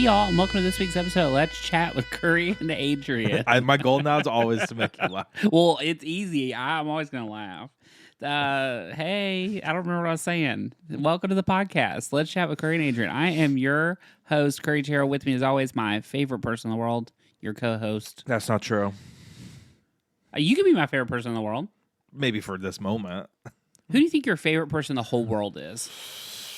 y'all, and welcome to this week's episode of Let's Chat with Curry and Adrian. My goal now is always to make you laugh. Well, it's easy. I'm always going to laugh. Hey, I don't remember what I was saying. Welcome to the podcast, Let's Chat with Curry and Adrian. I am your host, Curry Terrell. With me, as always, my favorite person in the world, your co-host. That's not true. You can be my favorite person in the world. Maybe for this moment. Who do you think your favorite person in the whole world is?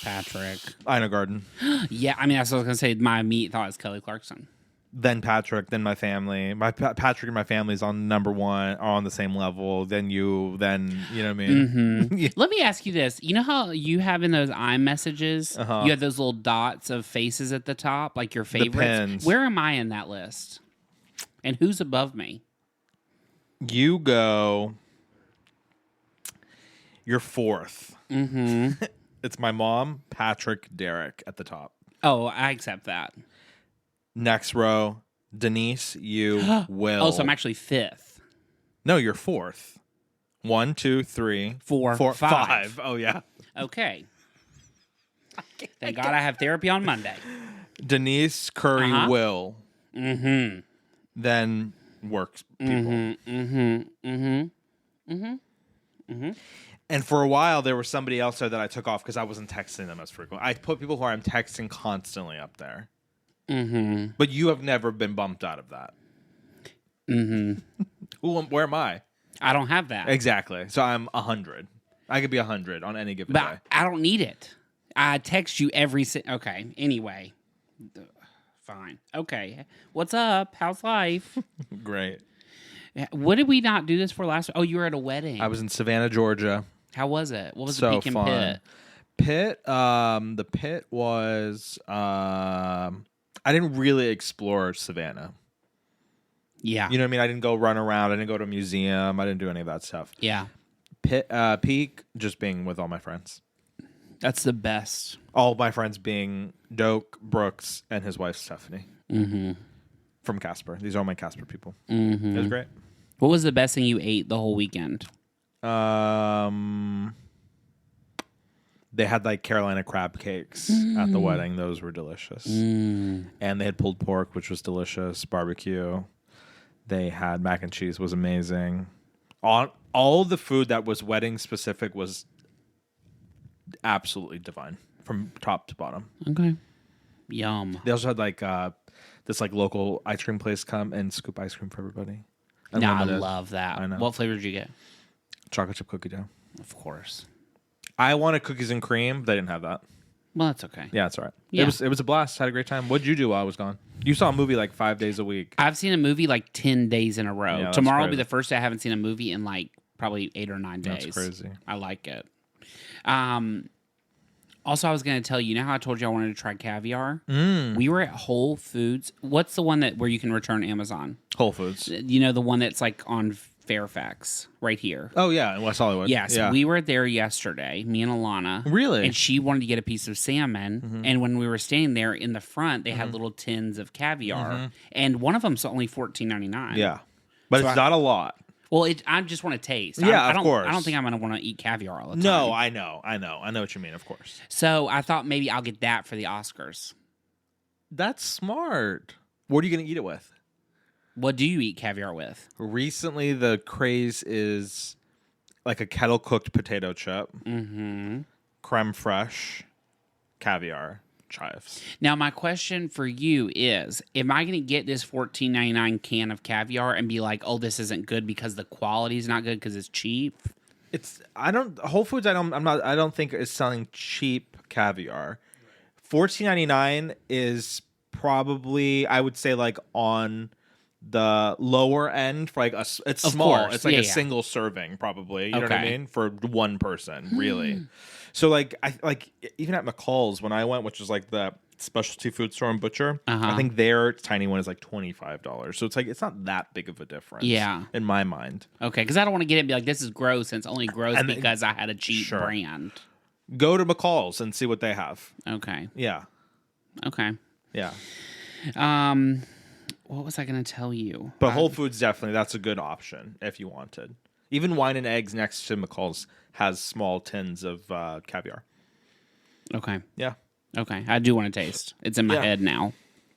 Patrick. Ina Garden. Yeah, I mean, that's what I was going to say. My immediate thought is Kelly Clarkson. Then Patrick, then my family. Patrick and my family is on number one, are on the same level. Then you, then, you know what I mean? Mm-hmm. Yeah. Let me ask you this. You know how you have in those iMessages, you have those little dots of faces at the top, like your favorites? Depends. Where am I in that list? And who's above me? You go... You're fourth. Mm-hmm. It's my mom, Patrick, Derek at the top. Oh, I accept that. Next row, Denise, you, Will. Oh, so I'm actually fifth. No, you're fourth. 1, 2, 3, Four, 5. Oh, yeah. Okay. Thank God I have therapy on Monday. Denise, Curry, Will. Mm-hmm. Then works people. And for a while, there was somebody else there that I took off because I wasn't texting them as frequently. I put people who I'm texting constantly up there. Mm-hmm. But you have never been bumped out of that. Mm-hmm. Where am I? I don't have that. Exactly. So I'm 100. I could be 100 on any given day. But I don't need it. I text you every... Okay, anyway. Fine. Okay. What's up? How's life? Great. What did we not do this for last? Oh, you were at a wedding. I was in Savannah, Georgia. How was it? What was So the peak and fun. pit? The pit was... I didn't really explore Savannah. Yeah. You know what I mean? I didn't go run around. I didn't go to a museum. I didn't do any of that stuff. Yeah. Peak, just being with all my friends. That's the best. All my friends being Doak, Brooks, and his wife, Stephanie. Mm-hmm. From Casper. These are all my Casper people. Mm-hmm. It was great. What was the best thing you ate the whole weekend? They had like Carolina crab cakes at the wedding. Those were delicious. And they had pulled pork, which was delicious. Barbecue. They had mac and cheese, was amazing. All the food that was wedding specific was absolutely divine from top to bottom. Okay. Yum. They also had like this like local ice cream place come and scoop ice cream for everybody. Nah, I love that. I know. What flavor did you get? Chocolate chip cookie dough. Of course. I wanted cookies and cream, but they didn't have that. Well, that's okay. Yeah, it's all right. Yeah. It was a blast. Had a great time. What did you do while I was gone? You saw a movie like 5 days a week. I've seen a movie like 10 days in a row. Yeah, Tomorrow will be crazy. the first day I haven't seen a movie in like probably 8 or 9 days. That's crazy. I like it. Also, I was going to tell you, you know how I told you I wanted to try caviar? We were at Whole Foods. What's the one where you can return Amazon? Whole Foods. You know, the one that's like on Fairfax right here. Oh, yeah, in West Hollywood. Yes, we were there yesterday, me and Alana. Really? And she wanted to get a piece of salmon. And when we were standing there in the front, they had little tins of caviar. And one of them's only $14.99. Yeah. But So it's not a lot. Well, I just want to taste. Yeah, I don't, of course. I don't think I'm going to want to eat caviar all the time. No, I know what you mean, of course. So I thought maybe I'll get that for the Oscars. That's smart. What are you going to eat it with? What do you eat caviar with? Recently, the craze is like a kettle-cooked potato chip, creme fraiche, caviar, chives. Now, my question for you is, am I going to get this $14.99 can of caviar and be like, oh, this isn't good because the quality is not good because it's cheap? Whole Foods, I don't think is selling cheap caviar. $14.99 is probably, I would say, like on the lower end for like it's Of small. course. It's like Yeah, a yeah. single serving, probably. You know what I Okay. mean? For one person, really. So like even at McCall's when I went, which is like the specialty food store and butcher, I think their tiny one is like $25. So it's like it's not that big of a difference. Yeah. In my mind. Okay, because I don't want to get it and be like, this is gross, and it's only gross And then- because I had a cheap Sure. brand. Go to McCall's and see what they have. Okay. Yeah. Okay. Yeah. What was I going to tell you? But Whole Foods, definitely, that's a good option if you wanted. Even Wine and Eggs next to McCall's has small tins of caviar. Okay. Yeah. Okay. I do want to taste. It's in my Yeah. head now.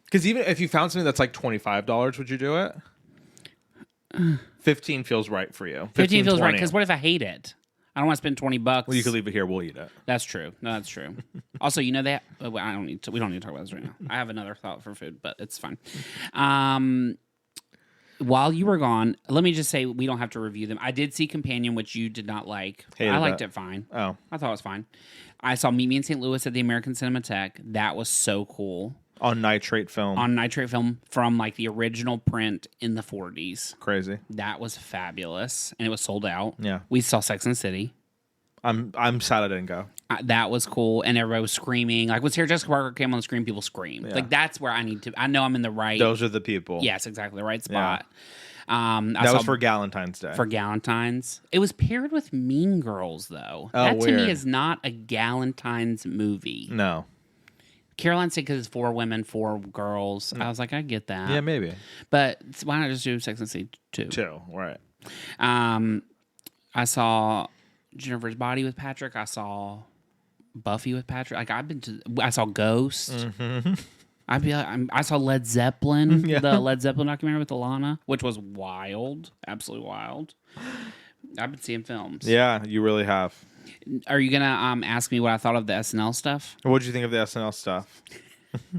Because even if you found something that's like $25, would you do it? 15 feels right for you. 15 feels right, 20. because what if I hate it? I don't want to spend $20. Well, you could leave it here. We'll eat it. That's true. No, that's true. Also, you know that we don't need to talk about this right now. I have another thought for food, but it's fine. While you were gone, let me just say we don't have to review them. I did see Companion, which you did not like. I liked it fine. Oh, I thought it was fine. I saw Meet Me in St. Louis at the American Cinematheque. That was so cool. on nitrate film. On nitrate film from like the original print in the 40s. Crazy. That was fabulous, and it was sold out. Yeah. We saw Sex and the City. I'm sad I didn't go. That was cool, and everybody was screaming. Like when Sarah Jessica Parker came on the screen, people screamed. Yeah. Like that's where I need to. I know I'm in the right. Those are the people. Yes, exactly, the right spot. That was for Galentine's Day. For Galentine's, it was paired with Mean Girls, though. Oh, that to weird. me is not a Galentine's movie. No. Caroline said because it's 4 women, 4 girls. I was like, I get that. Yeah, maybe. But why not just do Sex and the City 2? 2, right. I saw Jennifer's Body with Patrick. I saw Buffy with Patrick. Like I saw Ghost. Mm-hmm. I saw Led Zeppelin, Yeah. the Led Zeppelin documentary with Alana, which was wild, absolutely wild. I've been seeing films. Yeah, you really have. Are you gonna ask me what I thought of the SNL stuff? What did you think of the SNL stuff?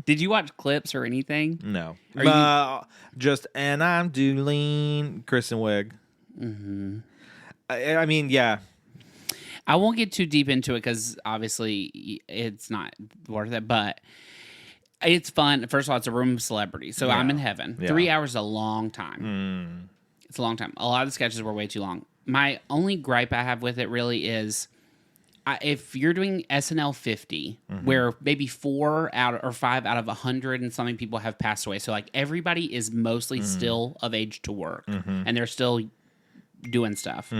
Did you watch clips or anything? No. Are Just, and I'm Doolene, Kristen Wiig. Mm-hmm. I mean, yeah. I won't get too deep into it because obviously it's not worth it, but it's fun. First of all, it's a room of celebrities, so I'm in heaven. Yeah. 3 hours is a long time. It's a long time. A lot of the sketches were way too long. My only gripe I have with it really is if you're doing SNL 50, where maybe 4 out or 5 out of 100 and something people have passed away, so like everybody is mostly still of age to work, and they're still doing stuff.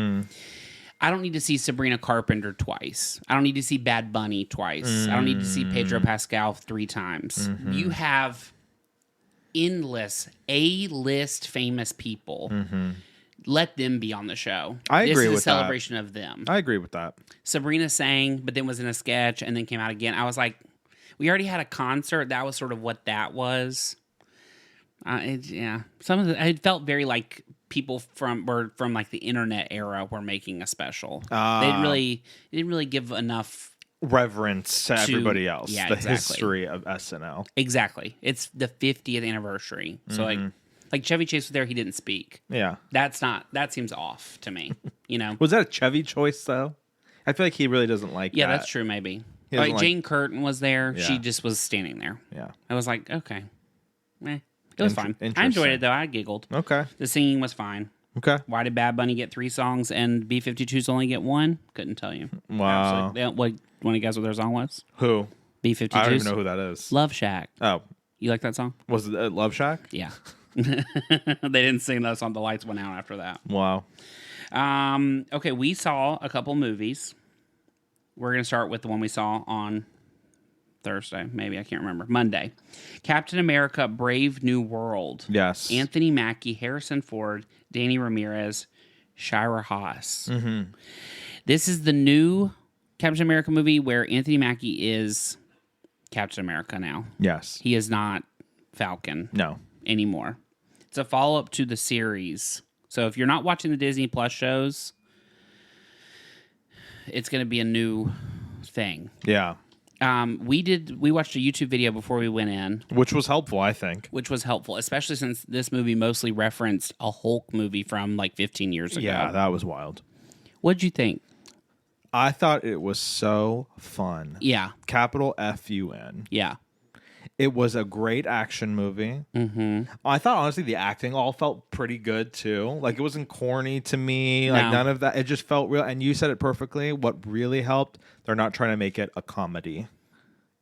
I don't need to see Sabrina Carpenter twice. I don't need to see Bad Bunny twice. I don't need to see Pedro Pascal 3 times. You have endless A-list famous people. Let them be on the show. I agree with that. This is a with celebration of them. I agree with that. Sabrina sang, but then was in a sketch and then came out again. I was like, we already had a concert. That was sort of what that was. It felt very like people from like the internet era were making a special. They didn't really give enough reverence to everybody else. Yeah, the exactly. history of SNL. Exactly. It's the 50th anniversary. So like Chevy Chase was there, he didn't speak. Yeah. That seems off to me. You know? Was that a Chevy choice though? I feel like he really doesn't like that. Yeah, that's true, maybe. He doesn't Like Jane Curtin was there. Yeah. She just was standing there. Yeah. I was like, okay. It was fine. I enjoyed it though. I giggled. Okay. The singing was fine. Okay. Why did Bad Bunny get 3 songs and B-52s only get 1? Couldn't tell you. Wow. Want to guess what their song was? Who? B-52s. I don't even know who that is. Love Shack. Oh. You like that song? Was it Love Shack? Yeah. They didn't sing that song. The lights went out after that. Wow. Okay, we saw a couple movies. We're going to start with the one we saw on Thursday. Maybe, I can't remember. Monday. Captain America, Brave New World. Yes. Anthony Mackie, Harrison Ford, Danny Ramirez, Shira Haas. This is the new Captain America movie where Anthony Mackie is Captain America now. Yes. He is not Falcon No. anymore. It's a follow-up to the series. So if you're not watching the Disney Plus shows, it's going to be a new thing. Yeah. We watched a YouTube video before we went in, Which was helpful, I think. which was helpful, especially since this movie mostly referenced a Hulk movie from like 15 years ago. Yeah, that was wild. What'd you think? I thought it was so fun. Yeah. Capital F-U-N. Yeah. It was a great action movie. I thought, honestly, the acting all felt pretty good, too. Like, it wasn't corny to me. Like, No. none of that. It just felt real. And you said it perfectly. What really helped, they're not trying to make it a comedy.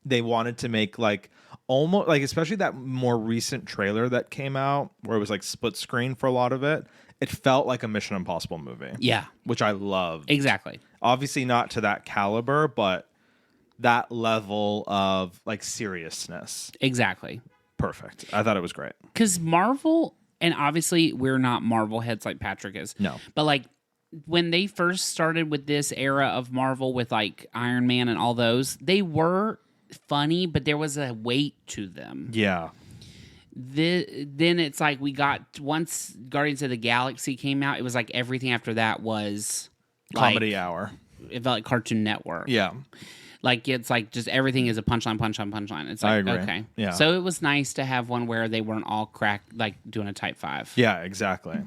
They wanted to make, like, almost, like, especially that more recent trailer that came out, where it was, like, split screen for a lot of it. It felt like a Mission Impossible movie. Yeah. Which I loved. Exactly. Obviously, not to that caliber, but that level of like seriousness. Exactly. Perfect. I thought it was great. Because Marvel, and obviously we're not Marvel heads like Patrick is. No. But like when they first started with this era of Marvel with like Iron Man and all those, they were funny, but there was a weight to them. Yeah. then it's like we got once Guardians of the Galaxy came out, it was like everything after that was Comedy like, hour. It felt like Cartoon Network. Yeah. Like it's like just everything is a punchline. It's like I agree. okay. Yeah. So it was nice to have one where they weren't all like doing a type 5. Yeah, exactly.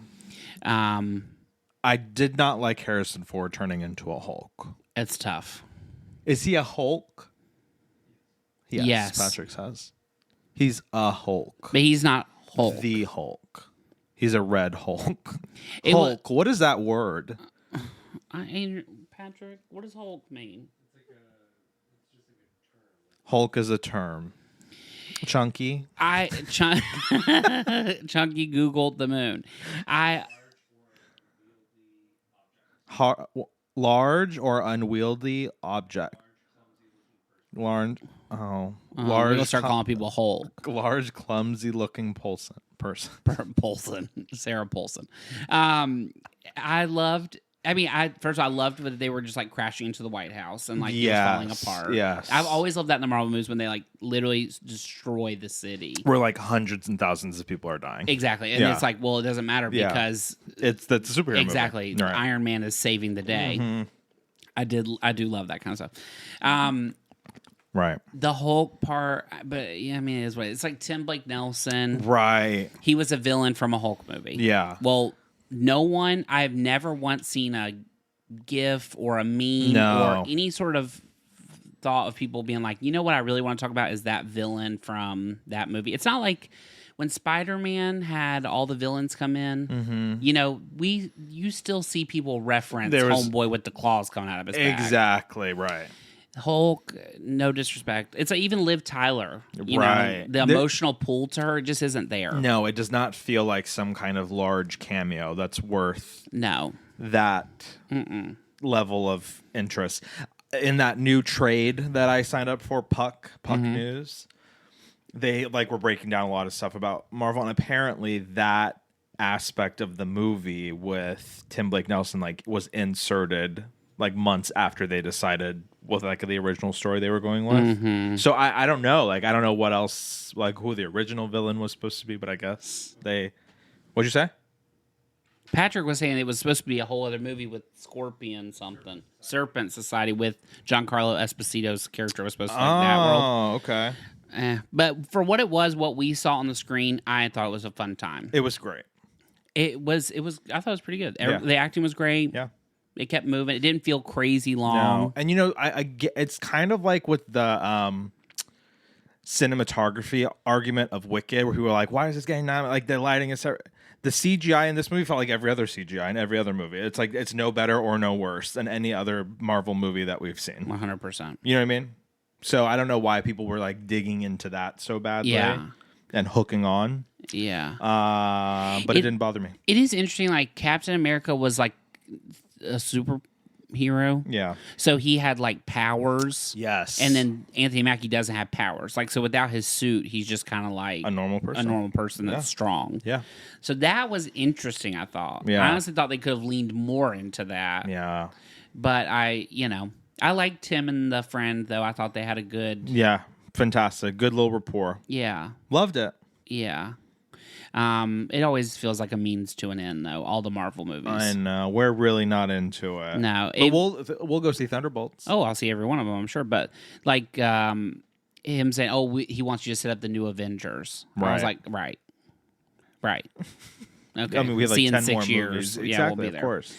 I did not like Harrison Ford turning into a Hulk. It's tough. Is he a Hulk? Yes. Patrick says. He's a Hulk. But he's not Hulk. The Hulk. He's a red Hulk. Hulk. What is that word? Patrick, what does Hulk mean? Hulk is a term. Chunky. Chunky Googled the moon. Large or unwieldy object. Large. Oh, large. We'll start calling people Hulk. Large, clumsy-looking person. Paulson, Sarah Paulson. I loved that they were just like crashing into the White House and like it was falling apart. Yes, I've always loved that in the Marvel movies when they like literally destroy the city, where like hundreds and thousands of people are dying. Exactly, and it's like, well, it doesn't matter because that's a superhero exactly. movie. Right. Iron Man is saving the day. Mm-hmm. I do love that kind of stuff. Right. The Hulk part, but yeah, I mean, it is what it's like. Tim Blake Nelson, right? He was a villain from a Hulk movie. Yeah. Well, I've never once seen a GIF or a meme or any sort of thought of people being like, you know what I really want to talk about is that villain from that movie. It's not like when Spider-Man had all the villains come in, mm-hmm. you know, you still see people reference Homeboy with the claws coming out of his back. Exactly, right. Hulk, no disrespect. It's like even Liv Tyler. You right. know, the emotional pull to her just isn't there. No, it does not feel like some kind of large cameo that's worth that level of interest. In that new trade that I signed up for, Puck News, they like were breaking down a lot of stuff about Marvel, and apparently that aspect of the movie with Tim Blake Nelson like was inserted like months after they decided with like the original story they were going with. Mm-hmm. So I don't know. Like I don't know what else, like who the original villain was supposed to be, but I guess what'd you say? Patrick was saying it was supposed to be a whole other movie with Serpent Society with Giancarlo Esposito's character was supposed to be like that world. Oh, okay. But for what it was, what we saw on the screen, I thought it was a fun time. It was great. It was. I thought it was pretty good. Yeah. The acting was great. Yeah. It kept moving. It didn't feel crazy long. No. And you know, I get, it's kind of like with the cinematography argument of Wicked, where people are like, "Why is this getting not like the lighting is?" The CGI in this movie felt like every other CGI in every other movie. It's like it's no better or no worse than any other Marvel movie that we've seen. 100%. You know what I mean? So I don't know why people were like digging into that so badly. Yeah. And hooking on. Yeah. But it didn't bother me. It is interesting. Like Captain America was like a superhero. Yeah. So he had like powers. Yes. And then Anthony Mackie doesn't have powers. Like so without his suit, he's just kind of like a normal person. That's strong. Yeah. So that was interesting, I thought. Yeah. I honestly thought they could have leaned more into that. Yeah. But I liked Tim and the friend though. I thought they had a good fantastic. Good little rapport. Yeah. Loved it. Yeah. It always feels like a means to an end, though. All the Marvel movies. I know. We're really not into it. No. But we'll go see Thunderbolts. Oh, I'll see every one of them, I'm sure. But, like, him saying, he wants you to set up the new Avengers. Right. I was like, right. Okay. I mean, we have like 10 more years. movies. Yeah, Exactly, we'll be there. Of course.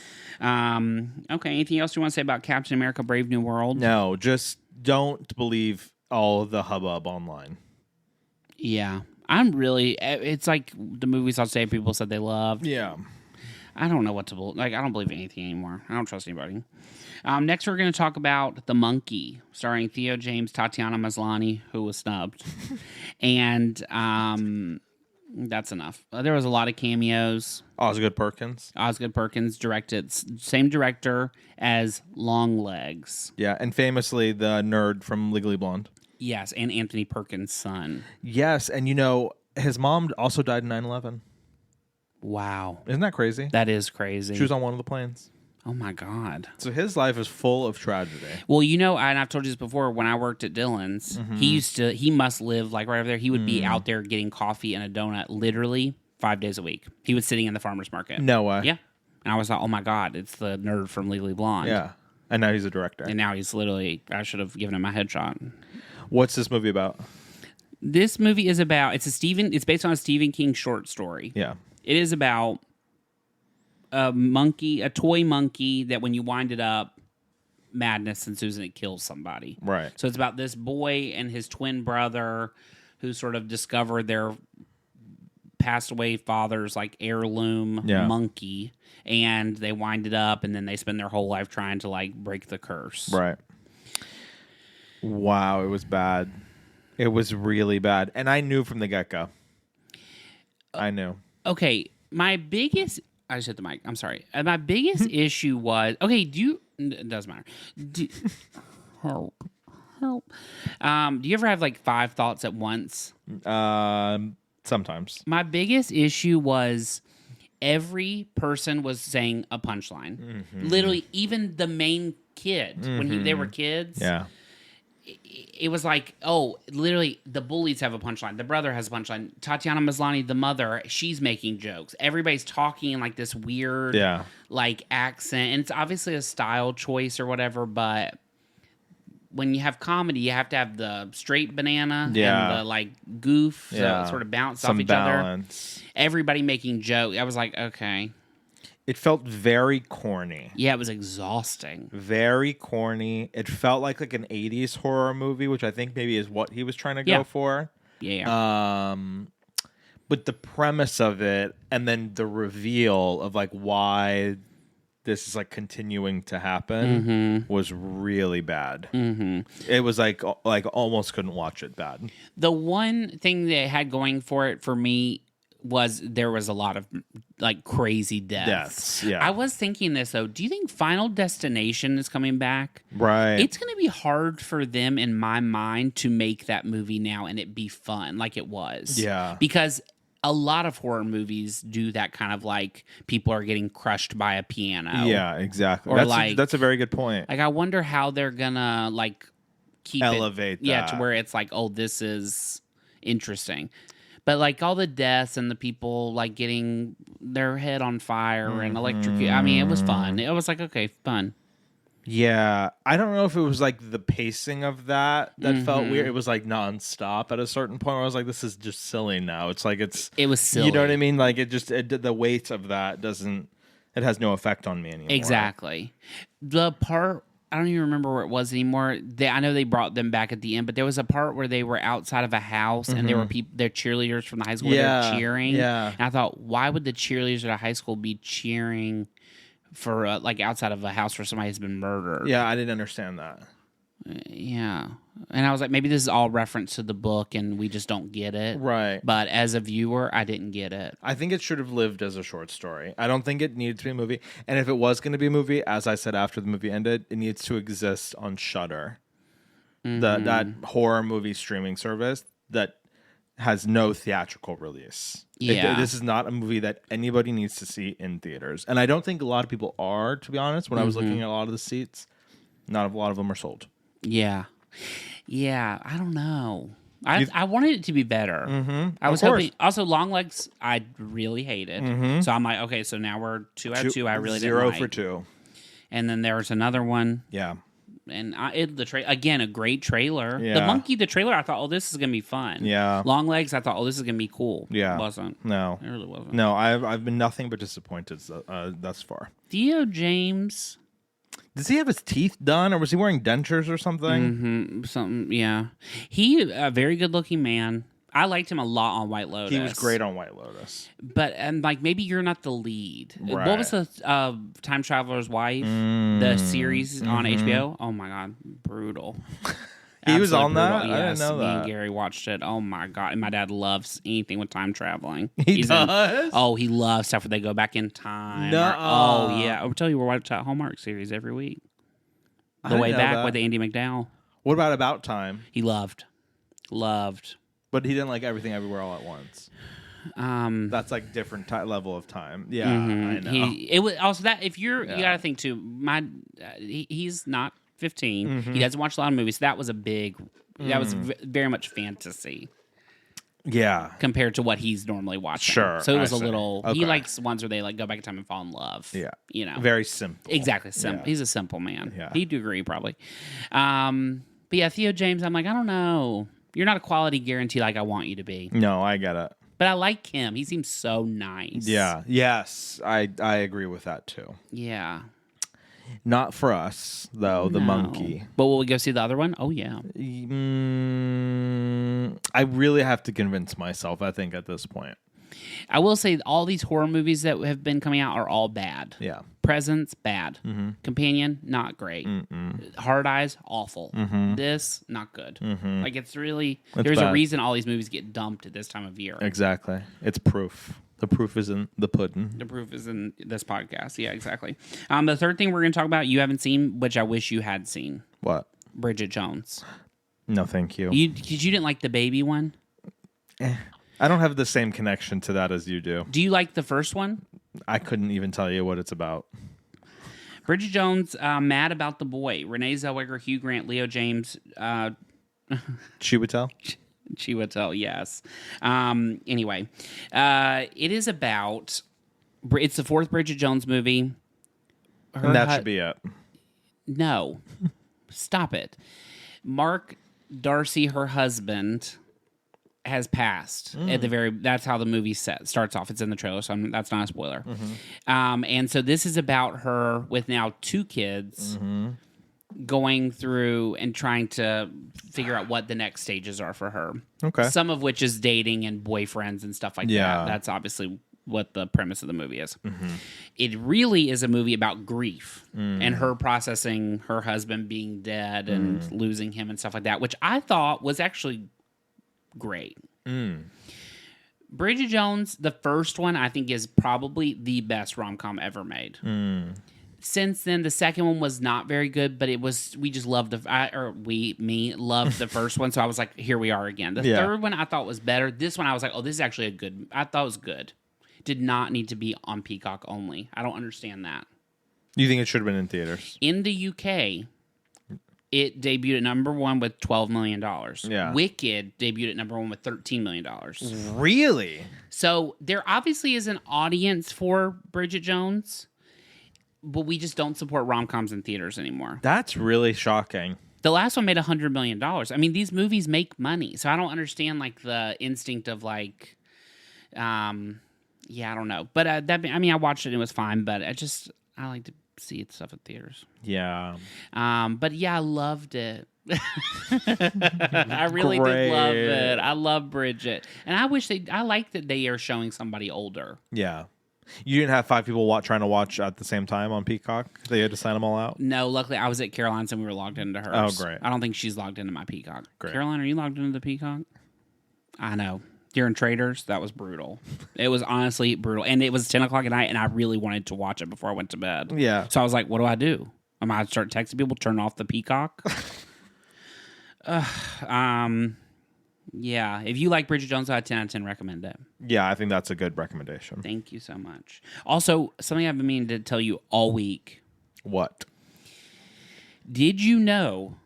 Okay. Anything else you want to say about Captain America Brave New World? No, just don't believe all of the hubbub online. Yeah. It's like the movies I'll say people said they loved. Yeah. I don't know what to believe. Like, I don't believe anything anymore. I don't trust anybody. Next, we're going to talk about The Monkey, starring Theo James, Tatiana Maslany, who was snubbed. And that's enough. There was a lot of cameos. Osgood Perkins directed. Same director as Longlegs. Yeah, and famously the nerd from Legally Blonde. Yes, and Anthony Perkins' son. Yes, and you know, his mom also died in 9/11. Wow. Isn't that crazy? That is crazy. She was on one of the planes. Oh my God. So his life is full of tragedy. Well, and I've told you this before, when I worked at Dillon's, he must live like right over there. He would be out there getting coffee and a donut literally 5 days a week. He was sitting in the farmer's market. No way. Yeah. And I was like, oh my God, it's the nerd from Legally Blonde. Yeah. And now he's a director. And now he's literally, I should have given him a headshot. What's this movie about? This movie is about, it's based on a Stephen King short story. Yeah. It is about a toy monkey that when you wind it up, madness ensues and it kills somebody. Right. So it's about this boy and his twin brother who sort of discovered their passed away father's like heirloom monkey, and they wind it up, and then they spend their whole life trying to like break the curse. Right. Wow, it was bad. It was really bad, and I knew from the get-go. I knew. Okay, I just hit the mic. I'm sorry. My biggest issue was it doesn't matter. Help. Do you ever have like 5 thoughts at once? Sometimes. My biggest issue was every person was saying a punchline. Mm-hmm. Literally, even the main kid, when they were kids. Yeah. It was like, literally, the bullies have a punchline. The brother has a punchline. Tatiana Maslany, the mother, she's making jokes. Everybody's talking in like this weird, like accent, and it's obviously a style choice or whatever. But when you have comedy, you have to have the straight banana and the like goof, so it sort of bounce off each other. Everybody making jokes. I was like, okay. It felt very corny. Yeah, it was exhausting. Very corny. It felt like an 80s horror movie, which I think maybe is what he was trying to go for. Yeah. But the premise of it and then the reveal of like why this is like continuing to happen was really bad. Mm-hmm. It was like almost couldn't watch it bad. The one thing that it had going for it for me was there was a lot of like crazy deaths. Yeah. I was thinking this though. Do you think Final Destination is coming back? Right. It's going to be hard for them in my mind to make that movie now and it be fun like it was. Yeah. Because a lot of horror movies do that kind of like people are getting crushed by a piano. Yeah, exactly. Or that's a very good point. Like I wonder how they're gonna like keep elevate it, to where it's like, oh, this is interesting. But like all the deaths and the people like getting their head on fire and electrocuted. I mean, it was fun. It was like, okay, fun. Yeah. I don't know if it was like the pacing of that felt weird. It was like nonstop at a certain point where I was like, this is just silly now. It's like it was silly. You know what I mean? Like the weight of that it has no effect on me anymore. Exactly. The part, I don't even remember where it was anymore. I know they brought them back at the end, but there was a part where they were outside of a house and there were they're cheerleaders from the high school. They're cheering. Yeah. And I thought, why would the cheerleaders at a high school be cheering for like outside of a house where somebody has been murdered? Yeah, I didn't understand that. Yeah. And I was like, maybe this is all reference to the book and we just don't get it. Right. But as a viewer, I didn't get it. I think it should have lived as a short story. I don't think it needed to be a movie. And if it was going to be a movie, as I said after the movie ended, it needs to exist on Shudder. That horror movie streaming service that has no theatrical release. Yeah. This is not a movie that anybody needs to see in theaters. And I don't think a lot of people are, to be honest. When I was looking at a lot of the seats, not a lot of them are sold. Yeah. Yeah, I don't know. I wanted it to be better. Mm-hmm. I was hoping. Also, Longlegs, I really hated. Mm-hmm. So I'm like, okay, so now we're 2 out of 2. I really didn't like. 0 for 2. And then there was another one. Yeah. And again, a great trailer. Yeah. The monkey, the trailer, I thought, oh, this is going to be fun. Yeah. Longlegs, I thought, oh, this is going to be cool. Yeah. It wasn't. No. It really wasn't. No, I've been nothing but disappointed thus far. Theo James. Does he have his teeth done, or was he wearing dentures or something? Mm-hmm. Something, yeah. He a very good-looking man. I liked him a lot on White Lotus. He was great on White Lotus. But like maybe you're not the lead. Right. What was the Time Traveler's Wife? The series on HBO? Oh my god, brutal. He was on brutal. that? Yes, I didn't know me that. and Gary watched it. Oh my god. And my dad loves anything with time traveling. He does? He loves stuff where they go back in time. No. Yeah. I'll tell you, we're watching a Hallmark series every week. The Way Back with Andy McDowell. What about Time? He loved. But he didn't like Everything Everywhere All at Once. That's like different level of time. Yeah, I know. It was also that if you Yeah. got to think too. He's not 15. Mm-hmm. He doesn't watch a lot of movies. So that was that was very much fantasy Yeah. compared to what he's normally watching. Sure, So it was I a see. little. He Okay. likes ones where they like go back in time and fall in love. Yeah. You know. Very simple. Exactly. Yeah. He's a simple man. Yeah. He'd agree probably. But yeah, Theo James, I'm like, I don't know. You're not a quality guarantee like I want you to be. No, I get it. But I like him. He seems so nice. Yeah. Yes, I agree with that too. Yeah. Not for us though. The No. monkey. But will we go see the other one? Oh yeah. I really have to convince myself. I think at this point. I will say all these horror movies that have been coming out are all bad. Yeah. Presence, bad. Companion, not great. Hard Eyes, awful. This, not good. Like it's really there's bad. a reason all these movies get dumped at this time of year. Exactly. It's proof. The proof is in the pudding. The proof is in this podcast. Yeah, exactly. The third thing we're going to talk about, you haven't seen, which I wish you had seen. What? Bridget Jones. No, thank you. Because you didn't like the baby one. I don't have the same connection to that as you do. Do you like the first one? I couldn't even tell you what it's about. Bridget Jones, mad about the boy. Renee Zellweger, Hugh Grant, Leo James, Chiwetel? Chiwetel, yes. Anyway, it is about. It's the fourth Bridget Jones movie. And that should be it. No, stop it. Mark Darcy, her husband, has passed at the very. That's how the movie starts off. It's in the trailer, so that's not a spoiler. And so this is about her with now 2 kids. Going through and trying to figure out what the next stages are for her. Okay. Some of which is dating and boyfriends and stuff like Yeah. that. That's obviously what the premise of the movie is. It really is a movie about grief and her processing her husband being dead and losing him and stuff like that, which I thought was actually great. Bridget Jones, the first one, I think is probably the best rom-com ever made. Since then, the second one was not very good, but we just loved loved the first one. So I was like, here we are again. The third one I thought was better. This one I was like, oh, this is actually I thought it was good. Did not need to be on Peacock only. I don't understand that. You think it should have been in theaters? In the UK, it debuted at number 1 with $12 million. Yeah. Wicked debuted at number 1 with $13 million. Really? So there obviously is an audience for Bridget Jones, but we just don't support rom-coms in theaters anymore. That's really shocking. The last one made $100 million. I mean, these movies make money, so I don't understand like the instinct of like, I don't know. But I watched it and it was fine. But I like to see stuff in theaters. Yeah. But yeah, I loved it. I really did love it. I love Bridget, and I like that they are showing somebody older. Yeah. You didn't have 5 people trying to watch at the same time on Peacock? They had to sign them all out? No, luckily I was at Caroline's and we were logged into hers. Oh, great. I don't think she's logged into my Peacock. Great. Caroline, are you logged into the Peacock? I know. During Traders, that was brutal. It was honestly brutal. And it was 10 o'clock at night, and I really wanted to watch it before I went to bed. Yeah. So I was like, what do I do? Am I start texting people, turn off the Peacock? Yeah. If you like Bridget Jones, I 10 out of 10 recommend it. Yeah, I think that's a good recommendation. Thank you so much. Also, something I've been meaning to tell you all week. What? Did you know...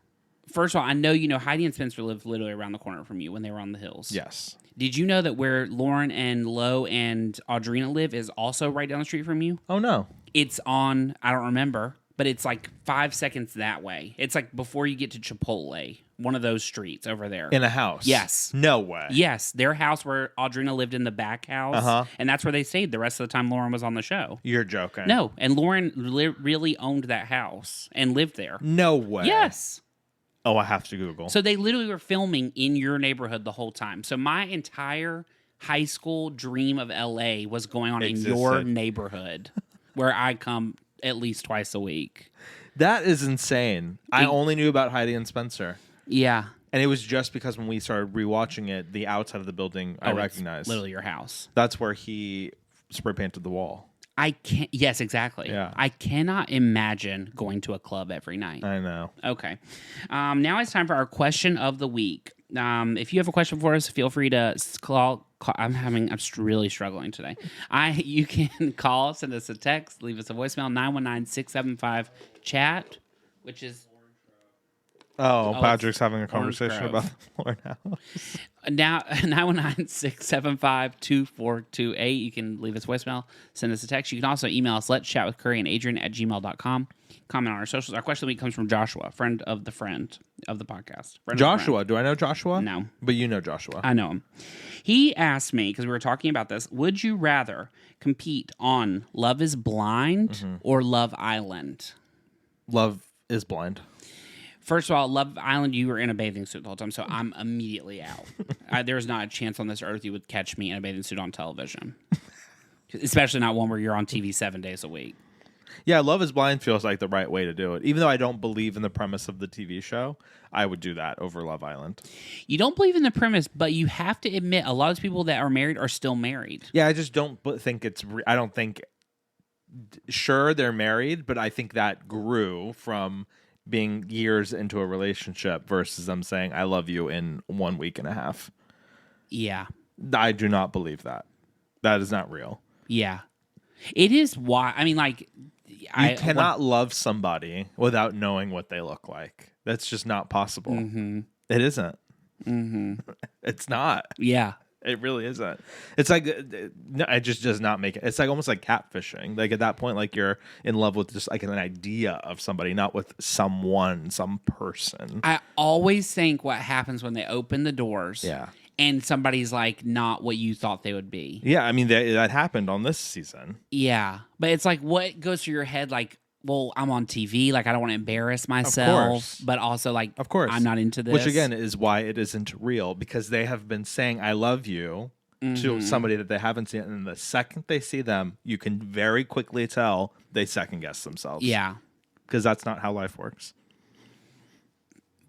First of all, I know you know Heidi and Spencer lived literally around the corner from you when they were on the hills. Yes. Did you know that where Lauren and Lo and Audrina live is also right down the street from you? Oh, no. It's on, I don't remember, but it's like 5 seconds that way. It's like before you get to Chipotle, one of those streets over there. In a house? Yes. No way. Yes, their house where Audrina lived in the back house, and that's where they stayed the rest of the time Lauren was on the show. You're joking. No, and Lauren really owned that house and lived there. No way. Yes. Oh, I have to Google. So they literally were filming in your neighborhood the whole time. So my entire high school dream of LA was going on in your neighborhood where I come at least twice a week. That is insane. I only knew about Heidi and Spencer. Yeah. And it was just because when we started rewatching it, the outside of the building I recognized. Literally your house. That's where he spray painted the wall. I can't. Yes, exactly. Yeah. I cannot imagine going to a club every night. I know. Okay. Now it's time for our question of the week. If you have a question for us, feel free to call I'm really struggling today. You can call, send us a text, leave us a voicemail 919-675-chat, which is Patrick's having a Orange conversation Grove. about the floor now. Now 919-675-2428. You can leave us a voicemail, send us a text. You can also email us, let's chat with Curry and Adrian at gmail.com. Comment on our socials. Our question of the week comes from Joshua, friend of the podcast. Joshua, do I know Joshua? No. But you know Joshua. I know him. He asked me, because we were talking about this, would you rather compete on Love is Blind or Love Island? Love is Blind. First of all, Love Island, you were in a bathing suit the whole time, so I'm immediately out. There's not a chance on this earth you would catch me in a bathing suit on television. Especially not one where you're on TV 7 days a week. Yeah, Love is Blind feels like the right way to do it. Even though I don't believe in the premise of the TV show, I would do that over Love Island. You don't believe in the premise, but you have to admit a lot of people that are married are still married. Yeah, I just don't think I don't think... Sure, they're married, but I think that grew from being years into a relationship versus them saying, I love you in 1 week and a half. Yeah. I do not believe that. That is not real. Yeah. It is why, I mean, like... You cannot love somebody without knowing what they look like. That's just not possible. Mm-hmm. It isn't. Mm-hmm. It's not. Yeah. It really isn't. It's like, it just does not make it. It's like almost like catfishing. Like at that point, like you're in love with just like an idea of somebody, not with someone, some person. I always think what happens when they open the doors. Yeah. And somebody's like not what you thought they would be. Yeah, I mean, that happened on this season. Yeah. But it's like, what goes through your head? Like, well, I'm on TV. Like, I don't want to embarrass myself. But also, like, of course, I'm not into this. Which, again, is why it isn't real. Because they have been saying, I love you to somebody that they haven't seen. And the second they see them, you can very quickly tell they second-guess themselves. Yeah. Because that's not how life works.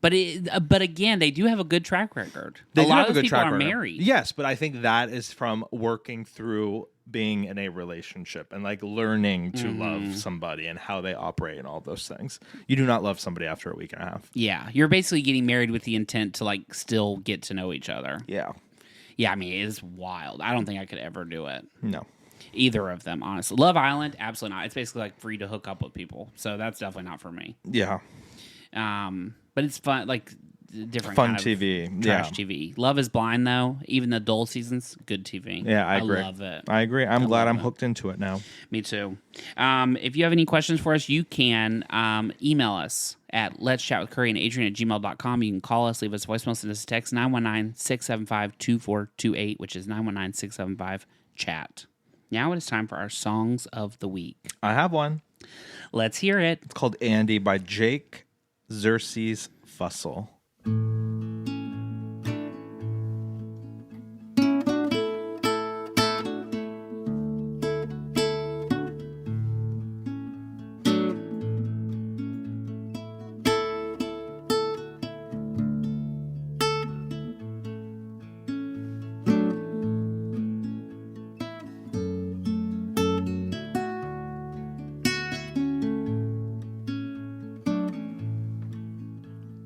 But again, they do have a good track record. They a lot have of a those good people track are record. married. Yes, but I think that is from working through being in a relationship and like learning to love somebody and how they operate and all those things. You do not love somebody after a week and a half. Yeah, you're basically getting married with the intent to like still get to know each other. Yeah. Yeah, I mean, it is wild. I don't think I could ever do it. No. Either of them, honestly. Love Island, absolutely not. It's basically like free to hook up with people. So that's definitely not for me. Yeah. But it's fun, like different fun kind of TV. trash TV. Love is Blind, though. Even the dull seasons, good TV. Yeah, I agree. I love it. I agree. I'm glad I'm hooked into it now. Me too. If you have any questions for us, you can email us at let's chat with Curry and Adrian at gmail.com. You can call us, leave us a voicemail, send us a text 919-675-2428, which is 919-675-chat. Now it is time for our songs of the week. I have one. Let's hear it. It's called Andy by Jake Xerxes Fussell.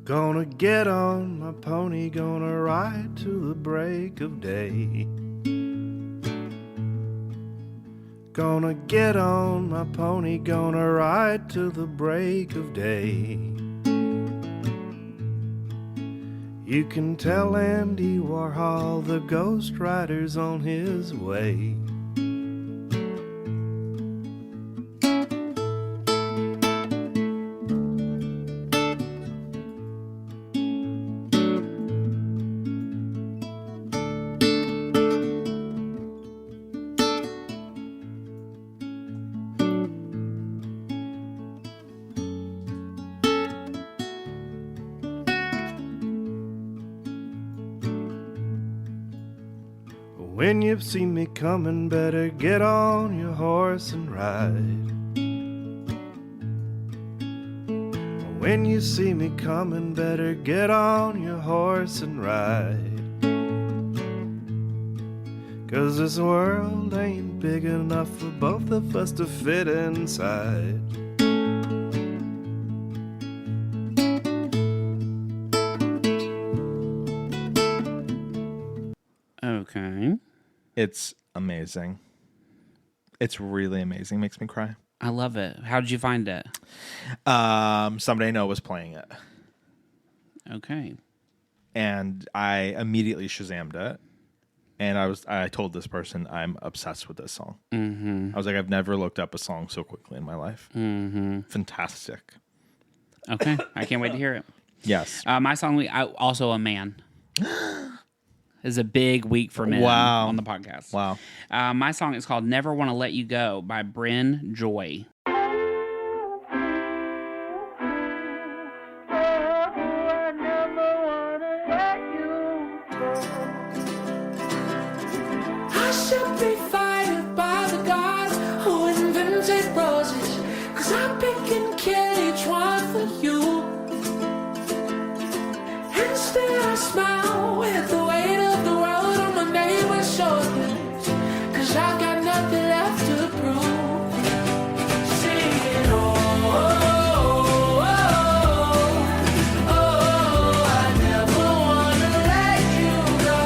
Gonna get on my pony, gonna ride to the break of day. Gonna get on my pony, gonna ride to the break of day. You can tell Andy Warhol the Ghost Rider's on his way. When you see me coming, better get on your horse and ride. When you see me coming, better get on your horse and ride. 'Cause this world ain't big enough for both of us to fit inside. Okay. It's amazing. It's really amazing. Makes me cry. I love it. How did you find it? Somebody I know was playing it. Okay. And I immediately Shazammed it. And I told this person I'm obsessed with this song. Mm-hmm. I was like, I've never looked up a song so quickly in my life. Mm-hmm. Fantastic. Okay. I can't wait to hear it. Yes. My song, also a man. Is a big week for men on the podcast. Wow. My song is called Never Want to Let You Go by Bryn Joy. I should be fired by the gods who invented roses, 'cause I pick and kill each one for you. Instead I smile with the weight of the world on my neighbor's shoulders, 'cause I got nothing left to prove. Singing, oh, oh, oh, oh, oh, I never wanna let you go.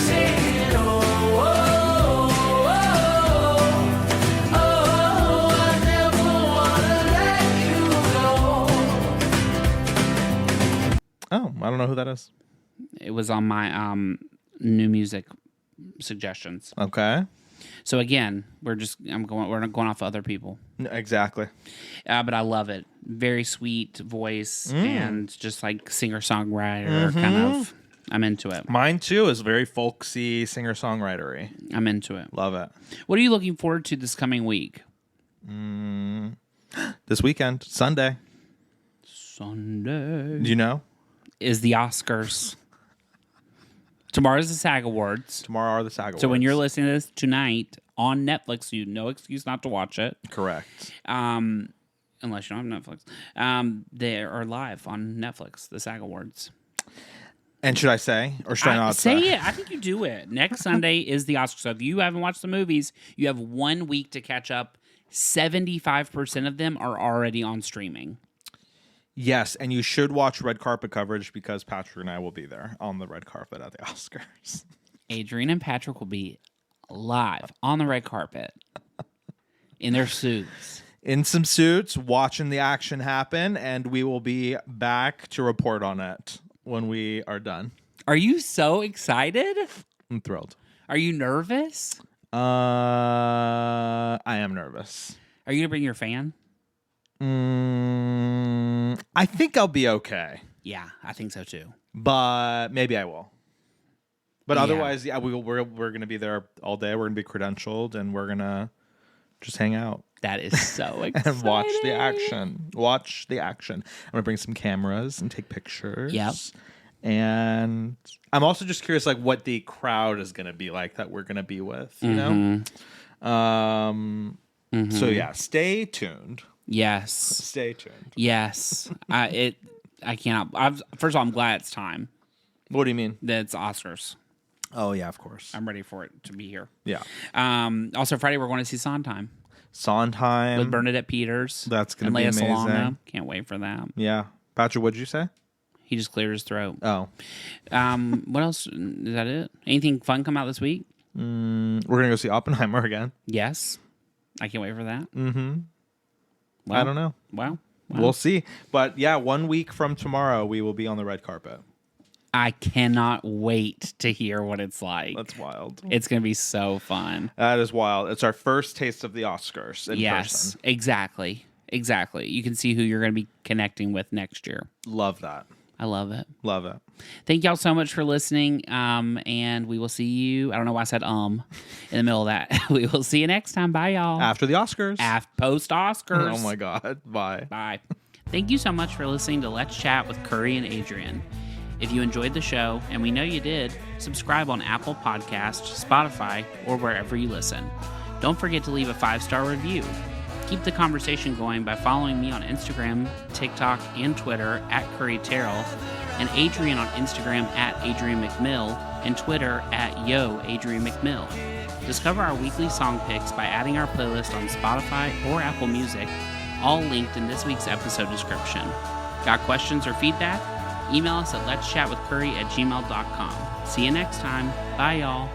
Singing, oh, oh, oh, oh, I never wanna let you go. Oh, I don't know who that is. It was on my new music suggestions. Okay. So again, we're not going off other people. Exactly. But I love it. Very sweet voice and just like singer-songwriter kind of. I'm into it. Mine too is very folksy, singer-songwritery. I'm into it. Love it. What are you looking forward to this coming week? This weekend, Sunday. Sunday Do you know? is the Oscars. Tomorrow's the SAG Awards. Tomorrow are the SAG Awards. So when you're listening to this tonight on Netflix, you no excuse not to watch it. Correct. Unless you don't have Netflix. They are live on Netflix, the SAG Awards. And should I say? Or should I not say it. I think you do it. Next Sunday is the Oscars. So if you haven't watched the movies, you have 1 week to catch up. 75% of them are already on streaming. Yes, and you should watch red carpet coverage because Patrick and I will be there on the red carpet at the Oscars. Adrian and Patrick will be live on the red carpet in their suits. In some suits, watching the action happen, and we will be back to report on it when we are done. Are you so excited? I'm thrilled. Are you nervous? I am nervous. Are you going to bring your fan? I think I'll be okay, Yeah, I think so too. but maybe I will. But Yeah. otherwise, yeah, we're going to be there all day. We're going to be credentialed, and we're going to just hang out That is so exciting. and watch the action. Watch the action. I'm going to bring some cameras and take pictures. Yep. And I'm also just curious, like, what the crowd is going to be like that we're going to be with, you know? So, yeah, stay tuned. Yes. Stay tuned. Yes. I cannot. First of all, I'm glad it's time. What do you mean? That it's Oscars. Oh, yeah, of course. I'm ready for it to be here. Yeah. Also, Friday, we're going to see Sondheim Sondheim. with Bernadette Peters. That's gonna and be Lea amazing. Salonga. Can't wait for that. Yeah. Patrick, what did you say? He just cleared his throat. Oh. What else? Is that it? Anything fun come out this week? We're going to go see Oppenheimer again. Yes. I can't wait for that. Mm-hmm. Wow. I don't know. Wow. We'll see. But yeah, 1 week from tomorrow, we will be on the red carpet. I cannot wait to hear what it's like. That's wild. It's going to be so fun. That is wild. It's our first taste of the Oscars in Yes, person. exactly. Exactly. You can see who you're going to be connecting with next year. Love that. I love it. Love it. Thank y'all so much for listening. And we will see you. I don't know why I said in the middle of that. We will see you next time. Bye, y'all. After the Oscars. Post Oscars. Oh my God. Bye. Bye. Thank you so much for listening to Let's Chat with Curry and Adrian. If you enjoyed the show, and we know you did, subscribe on Apple Podcasts, Spotify, or wherever you listen. Don't forget to leave a 5-star review. Keep the conversation going by following me on Instagram, TikTok, and Twitter at Curry Terrell, and Adrian on Instagram at Adrian McMill, and Twitter at Yo Adrian McMill. Discover our weekly song picks by adding our playlist on Spotify or Apple Music, all linked in this week's episode description. Got questions or feedback? email us at letschatwithcurry@gmail.com. See you next time. Bye, y'all.